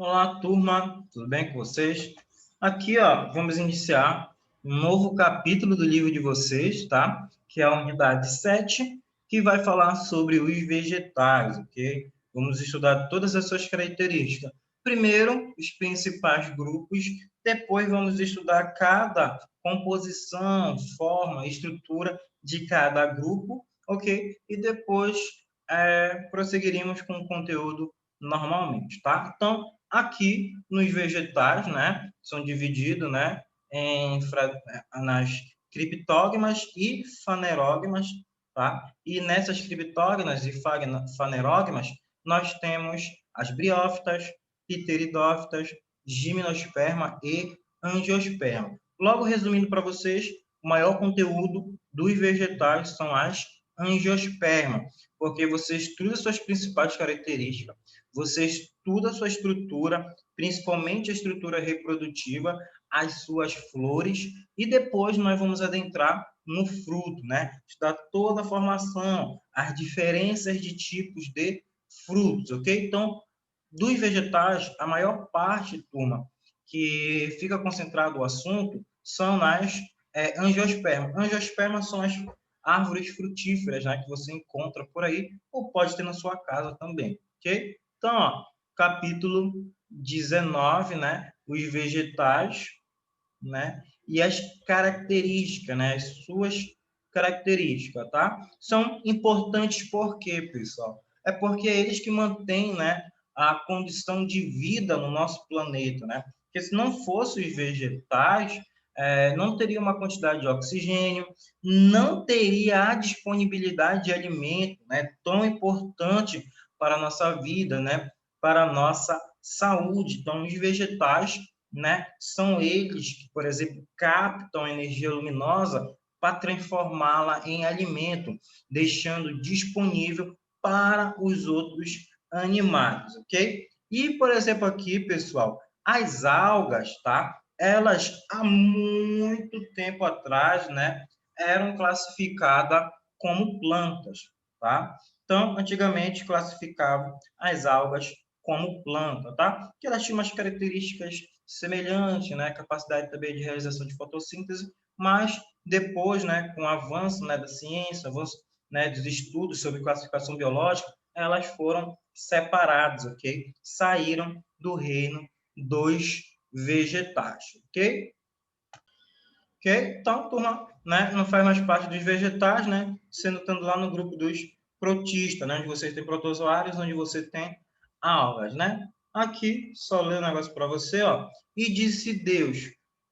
Olá, turma, tudo bem com vocês? Aqui, ó, vamos iniciar um novo capítulo do livro de vocês, tá? Que é a unidade 7, que vai falar sobre os vegetais, ok? Vamos estudar todas as suas características. Primeiro, os principais grupos, depois vamos estudar cada composição, forma, estrutura de cada grupo, ok? E depois prosseguiríamos com o conteúdo normalmente, tá? Então, aqui nos vegetais, né, são divididos, né, nas criptógamas e fanerógamas, tá? E nessas criptógamas e fanerógamas, nós temos as briófitas, pteridófitas, gimnosperma e angiosperma. Logo, resumindo para vocês, o maior conteúdo dos vegetais são as angiosperma, porque você estuda suas principais características, você estuda a sua estrutura, principalmente a estrutura reprodutiva, as suas flores, e depois nós vamos adentrar no fruto, né? Estudar toda a formação, as diferenças de tipos de frutos, ok? Então, dos vegetais, a maior parte, turma, que fica concentrado o assunto, são nas angiospermas. Angiospermas são as árvores frutíferas, né, que você encontra por aí, ou pode ter na sua casa também, ok? Então, ó, capítulo 19, né, os vegetais, né, e as características, né, as suas características, tá? São importantes por quê, pessoal? É porque é eles que mantêm, né, a condição de vida no nosso planeta, né? Porque se não fossem os vegetais, não teria uma quantidade de oxigênio, não teria a disponibilidade de alimento, né, tão importante para a nossa vida, né, para a nossa saúde. Então, os vegetais, né, são eles que, por exemplo, captam energia luminosa para transformá-la em alimento, deixando disponível para os outros animais, ok? E, por exemplo, aqui, pessoal, as algas, tá? Elas, há muito tempo atrás, né, eram classificadas como plantas, tá? Então, antigamente, classificavam as algas como planta, tá? Porque elas tinham umas características semelhantes, né? Capacidade também de realização de fotossíntese, mas depois, né, com o avanço, né, da ciência, avanço, né, dos estudos sobre classificação biológica, elas foram separadas, ok? Saíram do reino dos vegetais, ok? Ok? Então, turma, né, não faz mais parte dos vegetais, né? Sendo estando lá no grupo dos protistas, né? Onde você tem protozoários, onde você tem algas, né? Aqui, só ler um negócio para você, ó. E disse Deus: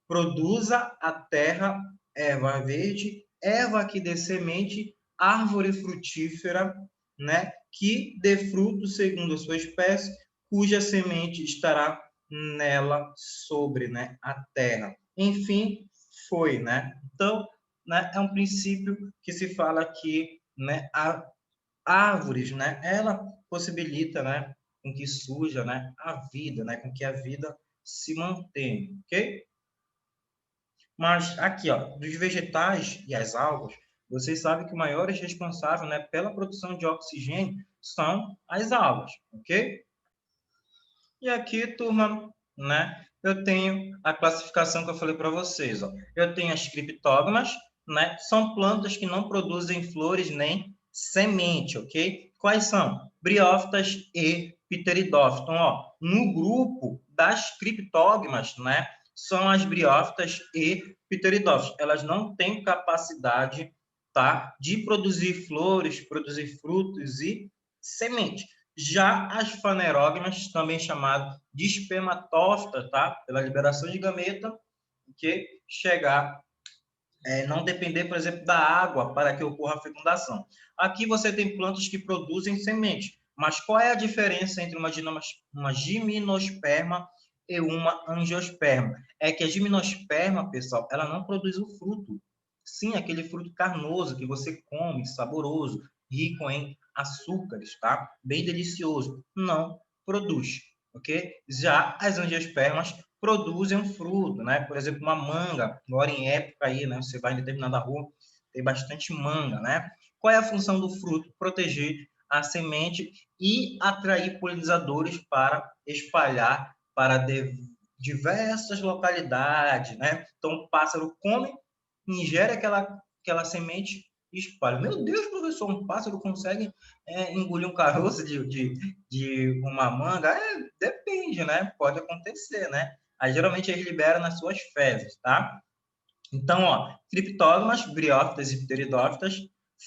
produza a terra erva verde, erva que dê semente, árvore frutífera, né? Que dê fruto segundo a sua espécie, cuja semente estará nela sobre, né, a terra. Enfim, foi, né? Então, né, é um princípio que se fala que, né, a árvores, né, ela possibilita, né, com que surja, né, a vida, né, com que a vida se mantenha, ok? Mas aqui, ó, dos vegetais e as algas, vocês sabem que o maior responsável, né, pela produção de oxigênio são as algas, ok? E aqui, turma, né, eu tenho a classificação que eu falei para vocês. Ó. Eu tenho as criptógamas, né, são plantas que não produzem flores nem semente, ok? Quais são? Briófitas e pteridófitas. Então, ó, no grupo das criptógamas, né, são as briófitas e pteridófitas. Elas não têm capacidade, tá, de produzir flores, produzir frutos e sementes. Já as fanerógamas, também chamado de espermatófita, tá? Pela liberação de gameta, que chegar, não depender, por exemplo, da água para que ocorra a fecundação. Aqui você tem plantas que produzem semente, mas qual é a diferença entre uma gimnosperma e uma angiosperma? É que a gimnosperma, pessoal, ela não produz o fruto. Sim, aquele fruto carnoso que você come, saboroso, rico em açúcares, tá? Bem delicioso. Não produz, ok? Já as angiospermas produzem um fruto, né? Por exemplo, uma manga, agora em época aí, né? Você vai em determinada rua, tem bastante manga, né? Qual é a função do fruto? Proteger a semente e atrair polinizadores para espalhar para diversas localidades, né? Então, o pássaro come, ingere aquela semente e espalha. Meu Deus, professor, um pássaro consegue engolir um caroço de uma manga? Depende, né? Pode acontecer, né? Aí, geralmente, eles liberam nas suas fezes, tá? Então, ó, criptógamas, briófitas e pteridófitas,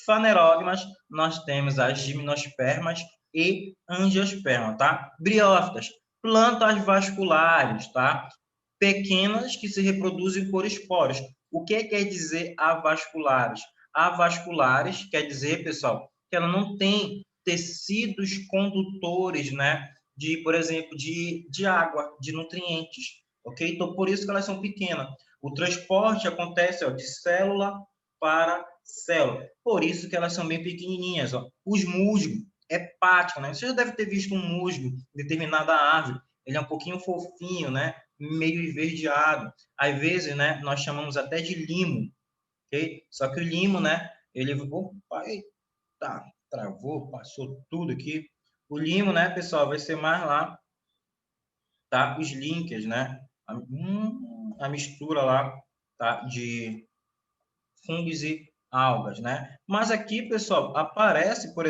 fanerógamas, nós temos as gimnospermas e angiospermas, tá? Briófitas, plantas vasculares, tá? Pequenas que se reproduzem por esporos. O que quer dizer avasculares? Avasculares quer dizer, pessoal, que ela não tem tecidos condutores, né? De, por exemplo, de água, de nutrientes, ok? Então, por isso que elas são pequenas. O transporte acontece, ó, de célula para célula. Por isso que elas são bem pequenininhas, ó. Os musgos, hepáticos, né? Você já deve ter visto um musgo em determinada árvore. Ele é um pouquinho fofinho, né? Meio esverdeado. Às vezes, né, nós chamamos até de limo, ok? Só que o limo, né, ele... Opa, eita, travou, passou tudo aqui. O limo, né, pessoal, vai ser mais lá, tá? Os linkers, né? A mistura lá, tá? De fungos e algas, né? Mas aqui, pessoal, aparece, por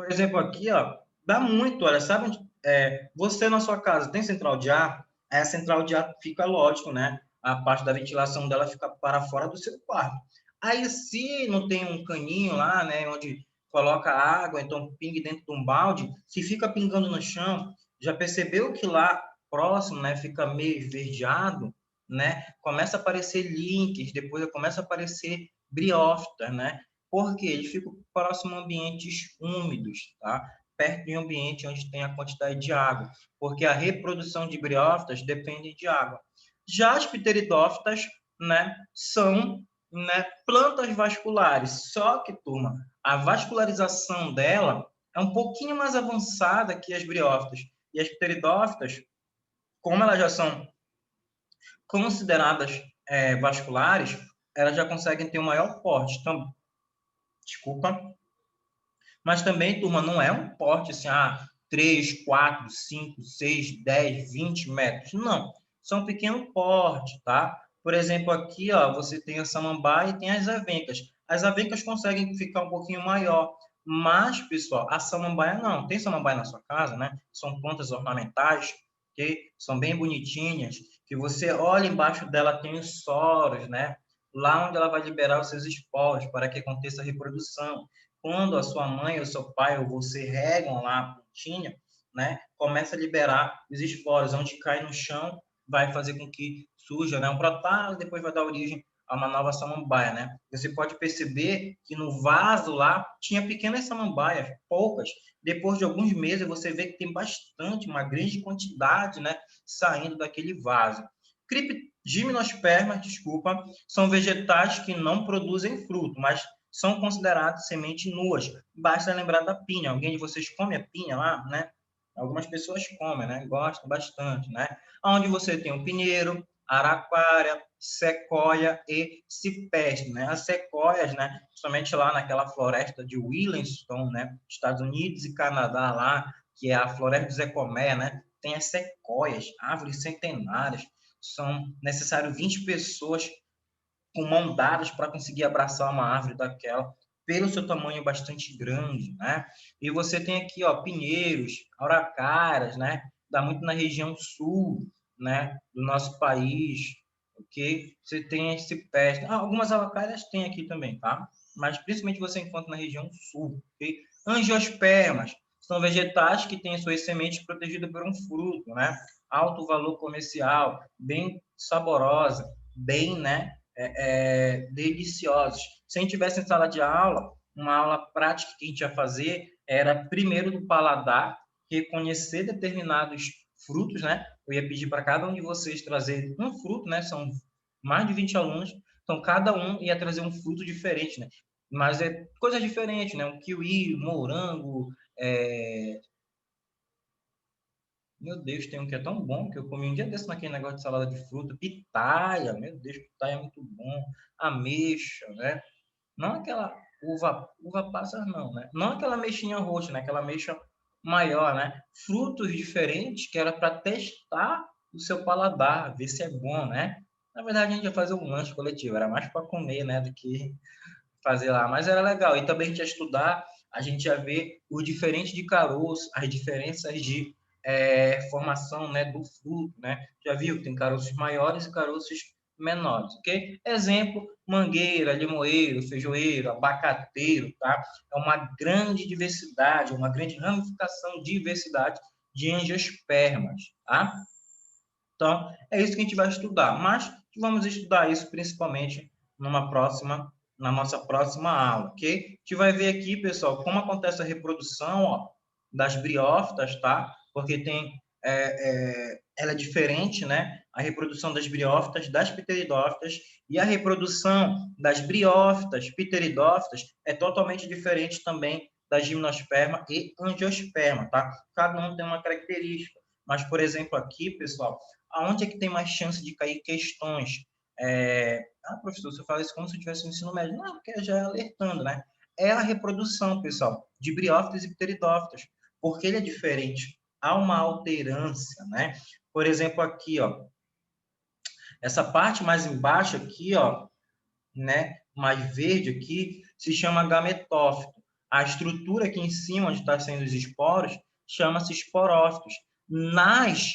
exemplo, aqui, ó, dá muito, olha, sabe? Você na sua casa tem central de ar? Aí a central de ar fica, lógico, né? A parte da ventilação dela fica para fora do seu quarto. Aí, se não tem um caninho lá, né, onde coloca água, então pingue dentro de um balde, se fica pingando no chão, já percebeu que lá próximo, né, fica meio esverdeado, né? Começa a aparecer links, depois começa a aparecer briófitas, né? Porque eles ficam próximo a ambientes úmidos, tá? Perto de um ambiente onde tem a quantidade de água, porque a reprodução de briófitas depende de água. Já as pteridófitas, né, são, né, plantas vasculares, só que, turma, a vascularização dela é um pouquinho mais avançada que as briófitas. E as pteridófitas, como elas já são consideradas vasculares, elas já conseguem ter um maior porte. Então, desculpa, mas também, turma, não é um porte assim, 3, 4, 5, 6, 10, 20 metros. Não, são pequeno porte, tá? Por exemplo, aqui, ó, você tem a samambaia e tem as avencas. As avencas conseguem ficar um pouquinho maior, mas, pessoal, a samambaia não. Tem samambaia na sua casa, né? São plantas ornamentais, que são bem bonitinhas, que você olha embaixo dela, tem os soros, né? Lá onde ela vai liberar os seus esporos para que aconteça a reprodução. Quando a sua mãe, ou seu pai, ou você regam lá a plantinha, né, começa a liberar os esporos, onde cai no chão, vai fazer com que surja, né, um brotar, e depois vai dar origem a uma nova samambaia, né? Você pode perceber que no vaso lá tinha pequenas samambaias, poucas. Depois de alguns meses, você vê que tem bastante, uma grande quantidade, né, saindo daquele vaso. Gimnospermas, desculpa, são vegetais que não produzem fruto, mas são considerados sementes nuas. Basta lembrar da pinha. Alguém de vocês come a pinha lá, né? Algumas pessoas comem, né? Gostam bastante, né? Onde você tem o pinheiro, araquária, sequoia e cipreste, né? As sequoias, né? Somente lá naquela floresta de Williamston, né? Estados Unidos e Canadá lá, que é a floresta do Zé Comé, né? Tem as sequoias, árvores centenárias. São necessários 20 pessoas com mão dadas para conseguir abraçar uma árvore daquela, pelo seu tamanho bastante grande, né? E você tem aqui, ó, pinheiros, araucárias, né? Dá muito na região sul, né, do nosso país, ok? Você tem esse peste. Algumas araucárias tem aqui também, tá? Mas principalmente você encontra na região sul, ok? Angiospermas são vegetais que têm suas sementes protegidas por um fruto, né? Alto valor comercial, bem saborosa, bem, né, deliciosos. Se a gente tivesse em sala de aula, uma aula prática que a gente ia fazer era primeiro do paladar, reconhecer determinados frutos, né? Eu ia pedir para cada um de vocês trazer um fruto, né? São mais de 20 alunos, então cada um ia trazer um fruto diferente, né? Mas é coisas diferentes, né? Um kiwi, morango, meu Deus, tem um que é tão bom que eu comi um dia desse naquele negócio de salada de fruta. Pitaia, meu Deus, pitaia é muito bom. Ameixa, né? Não aquela uva passa, não, né? Não aquela mexinha roxa, né? Aquela ameixa maior, né? Frutos diferentes que era para testar o seu paladar, ver se é bom, né? Na verdade, a gente ia fazer um lanche coletivo, era mais para comer, né, do que fazer lá, mas era legal. E também a gente ia estudar, a gente ia ver os diferentes de caroço, as diferenças de formação, né, do fruto, né? Já viu que tem caroços maiores e caroços menores, ok? Exemplo, mangueira, limoeiro, feijoeiro, abacateiro, tá? É uma grande diversidade, uma grande ramificação, diversidade de angiospermas, tá? Então, é isso que a gente vai estudar, mas vamos estudar isso principalmente na nossa próxima aula, ok? A gente vai ver aqui, pessoal, como acontece a reprodução, ó, das briófitas, tá? Porque ela é diferente, né? A reprodução das briófitas, das pteridófitas, e a reprodução das briófitas, pteridófitas, é totalmente diferente também da gimnosperma e angiosperma, tá? Cada um tem uma característica. Mas, por exemplo, aqui, pessoal, aonde é que tem mais chance de cair questões? Professor, você fala isso como se eu tivesse no ensino médio. Não, porque já é alertando, né? É a reprodução, pessoal, de briófitas e pteridófitas, porque ele é diferente. Há uma alterância, né? Por exemplo, aqui, ó, essa parte mais embaixo aqui, ó, né, mais verde aqui, se chama gametófito. A estrutura aqui em cima, onde está sendo os esporos, chama-se esporófitos. Nas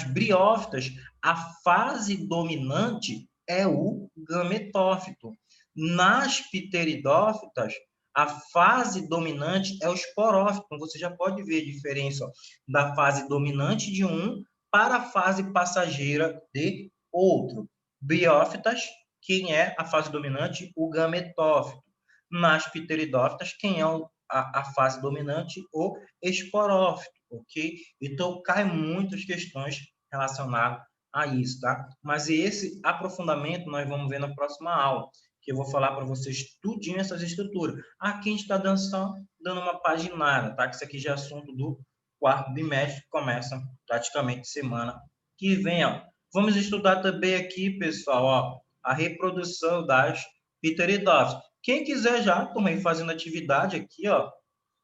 briófitas, a fase dominante é o gametófito. Nas pteridófitas, a fase dominante é o esporófito. Então, você já pode ver a diferença, ó, da fase dominante de um para a fase passageira de outro. Briófitas, quem é a fase dominante? O gametófito. Nas pteridófitas, quem é a fase dominante? O esporófito, ok? Então, cai muitas questões relacionadas a isso, tá? Mas esse aprofundamento nós vamos ver na próxima aula, que eu vou falar para vocês tudinho essas estruturas. Aqui a gente está dando uma paginada, tá? Que isso aqui já é assunto do quarto bimestre, que começa praticamente semana que vem, ó. Vamos estudar também aqui, pessoal, ó, a reprodução das pteridófitas. Quem quiser já também fazendo atividade aqui, ó,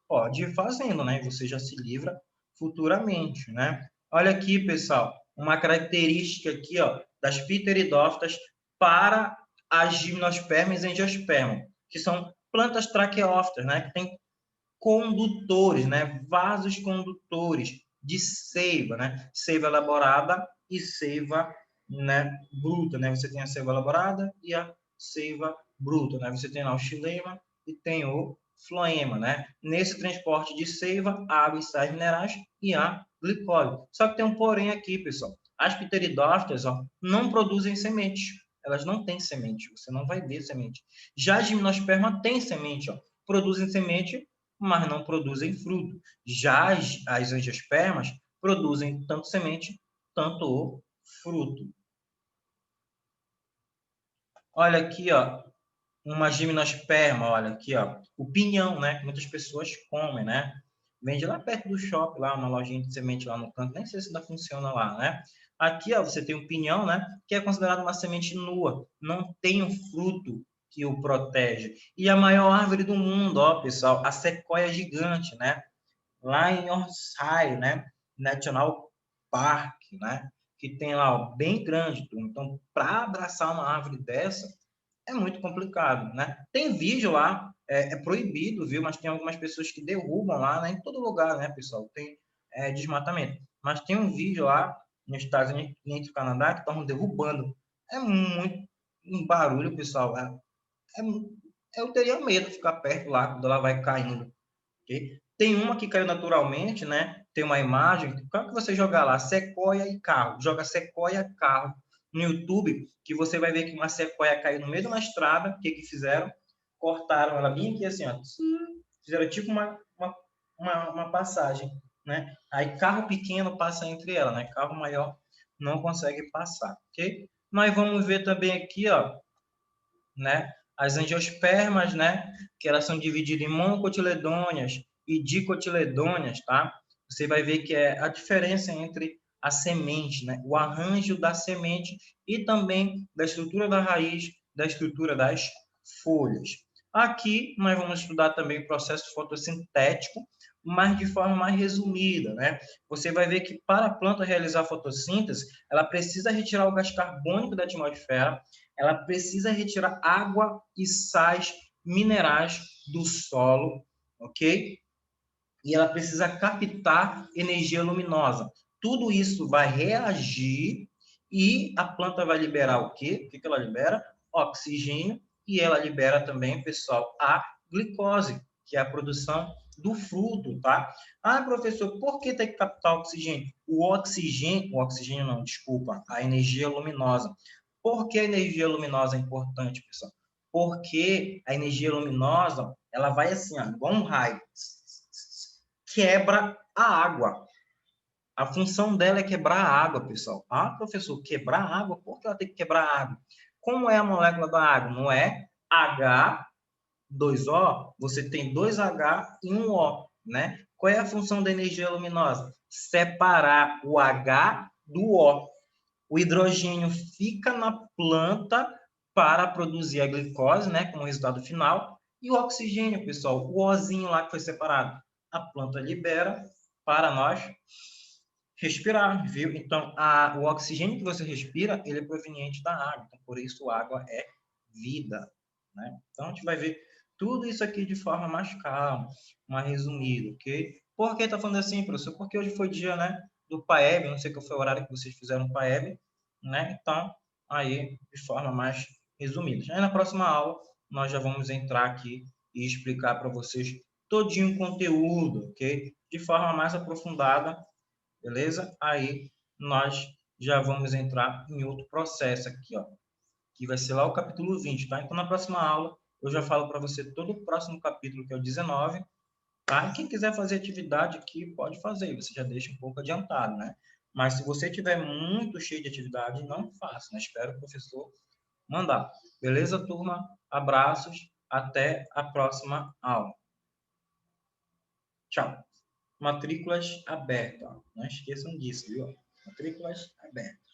pode ir fazendo, né? Você já se livra futuramente, né? Olha aqui, pessoal, uma característica aqui, ó, das pteridófitas para as gimnospermas e angiospermas, que são plantas traqueófitas, né? Que tem condutores, né? Vasos condutores de seiva, né? Seiva elaborada e seiva, né, bruta, né? Você tem a seiva elaborada e a seiva bruta, né? Você tem lá o xilema e tem o floema, né? Nesse transporte de seiva, água e sais minerais e a glicose. Só que tem um porém aqui, pessoal. As pteridófitas, ó, não produzem sementes. Elas não têm semente. Você não vai ver semente. Já a gimnosperma tem semente, ó. Produzem semente, mas não produzem fruto. Já as angiospermas produzem tanto semente, tanto o fruto. Olha aqui, ó, uma gimnosperma, olha aqui, ó, o pinhão, né, que muitas pessoas comem, né? Vende lá perto do shopping, lá, uma lojinha de semente lá no canto, nem sei se ainda funciona lá, né? Aqui, ó, você tem o pinhão, né, que é considerado uma semente nua, não tem um fruto que o protege. E a maior árvore do mundo, ó, pessoal, a sequoia gigante, né? Lá em Orsay, né? National Park, né? Que tem lá, ó, bem grande. Então, para abraçar uma árvore dessa, é muito complicado, né? Tem vídeo lá, é proibido, viu? Mas tem algumas pessoas que derrubam lá, né? Em todo lugar, né, pessoal? Tem desmatamento. Mas tem um vídeo lá nos Estados Unidos e entre o Canadá que estão derrubando. É muito um barulho, pessoal. Eu teria medo de ficar perto lá quando ela vai caindo. Okay? Tem uma que caiu naturalmente, né? Tem uma imagem. Quando que você jogar lá, sequoia e carro, joga sequoia carro no YouTube, que você vai ver que uma sequoia caiu no meio de uma estrada. O que que fizeram? Cortaram ela bem aqui assim, ó. Fizeram tipo uma passagem, né? Aí carro pequeno passa entre ela, né? Carro maior não consegue passar, ok? Nós vamos ver também aqui, ó, né? As angiospermas, né? Que elas são divididas em monocotiledôneas e dicotiledôneas, tá? Você vai ver que é a diferença entre a semente, né? O arranjo da semente e também da estrutura da raiz, da estrutura das folhas. Aqui nós vamos estudar também o processo fotossintético, mas de forma mais resumida, né? Você vai ver que para a planta realizar a fotossíntese, ela precisa retirar o gás carbônico da atmosfera, ela precisa retirar água e sais minerais do solo, ok? E ela precisa captar energia luminosa. Tudo isso vai reagir e a planta vai liberar o quê? O que ela libera? Oxigênio, e ela libera também, pessoal, a glicose, que é a produção do fruto, tá? Ah, professor, por que tem que captar oxigênio? O oxigênio não, desculpa, a energia luminosa. Por que a energia luminosa é importante, pessoal? Porque a energia luminosa, ela vai assim, ó, igual um raio, quebra a água. A função dela é quebrar a água, pessoal. Ah, professor, quebrar a água? Por que ela tem que quebrar a água? Como é a molécula da água? Não é H2O? Você tem 2H e um O, né? Qual é a função da energia luminosa? Separar o H do O. O hidrogênio fica na planta para produzir a glicose, né, como resultado final, e o oxigênio, pessoal, o Ozinho lá que foi separado, a planta libera para nós respirar, viu? Então, o oxigênio que você respira, ele é proveniente da água, então, por isso a água é vida, né? Então, a gente vai ver tudo isso aqui de forma mais calma, mais resumida, ok? Por que tá falando assim, professor? Porque hoje foi dia, né, do PAEB, não sei qual foi o horário que vocês fizeram o PAEB, né? Então, aí, de forma mais resumida. Já na próxima aula, nós já vamos entrar aqui e explicar para vocês todinho o conteúdo, ok? De forma mais aprofundada, beleza? Aí, nós já vamos entrar em outro processo aqui, ó, que vai ser lá o capítulo 20, tá? Então, na próxima aula, eu já falo para você todo o próximo capítulo, que é o 19, tá? E quem quiser fazer atividade aqui, pode fazer, você já deixa um pouco adiantado, né? Mas se você tiver muito cheio de atividade, não faça, né? Espero o professor mandar. Beleza, turma? Abraços, até a próxima aula. Tchau. Matrículas abertas. Não esqueçam disso, viu? Matrículas abertas.